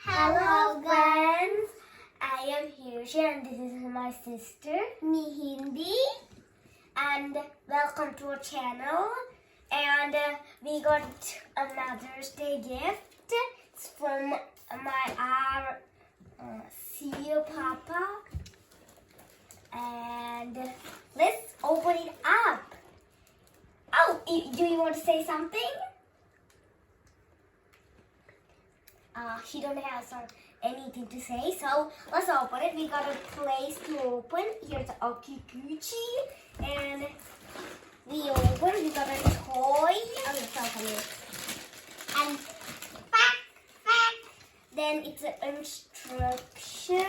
Hello friends, I am Hirsha and this is my sister Mihindi and welcome to our channel. And we got a Mother's Day gift. It's from our CEO Papa. And let's open it up. Oh, do you want to say something? She don't have anything to say, so let's open it. We got a place to open. Here's the Okikuchi, and we open. We got a toy. And fact. Then it's an instruction.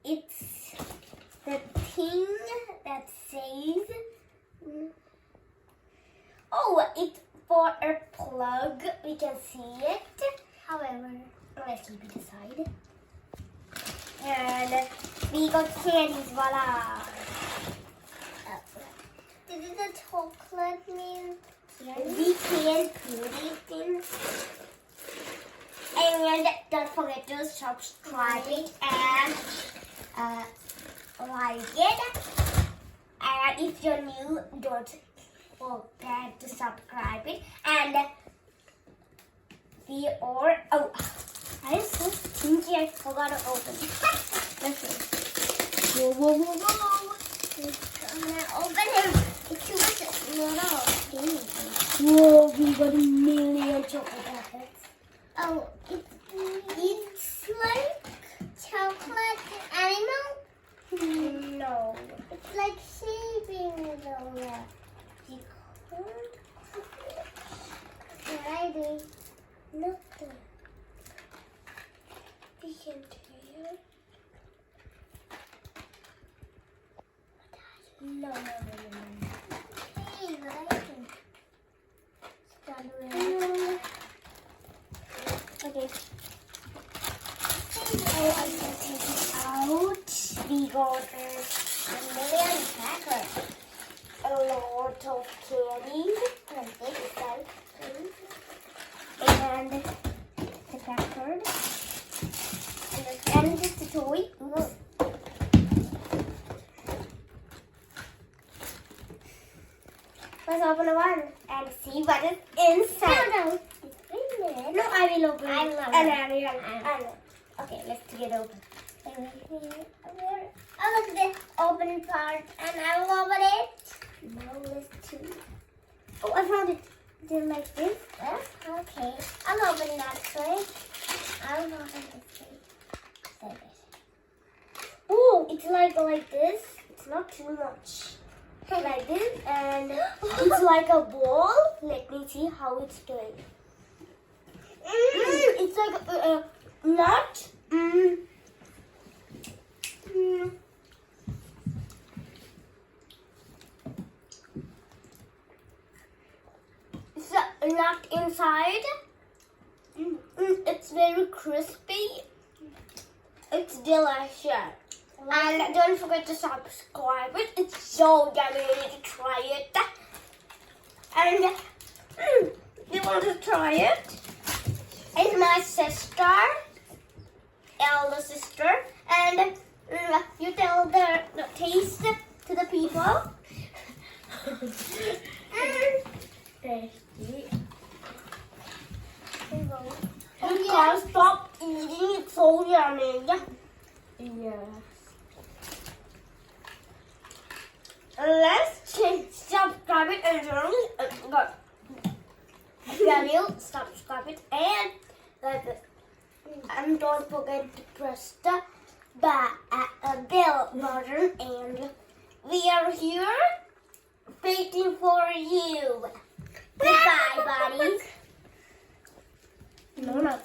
It's the thing that says. Oh, it's for a plug. We can see it. However, let's keep it aside. And we got candies. Voila! This is a chocolate milk. We can put it in. And don't forget to subscribe it and like it. And if you're new, don't forget to subscribe it. And we are I'm so stinky, I forgot to open it. Let's see. Whoa. I'm gonna open him. It's too much. Whoa, we got a million chocolate packets. Oh, it's like chocolate animal? No. It's like shaving the Friday. Nothing. We can do it. No. Hey, but I can start with okay. Oh, I can take it out. We got a million packets. A lot of candies and this side and the card and just a toy. Look. Let's open one and see what is inside. No, I will open it. Okay, let's get it open. I look at the open part and I will open it. Now let's see. Oh, I found it. Is it like this? Okay. I'll open it that way. I'll open this way. Oh, it's like this. It's not too much. Like this. And it's like a ball. Let me see how it's doing. It's like a nut. Nut inside. It's very crispy. It's delicious. And don't forget to subscribe it. It's so yummy. You need to try it. And you want to try it? It's my sister, elder sister, and you tell the taste to the people. Tasty. You can't stop eating. It's so yummy. Yes. Let's subscribe it and subscribe it and like this. And don't forget to press the bell button. And we are here waiting for you. Goodbye, buddies. No.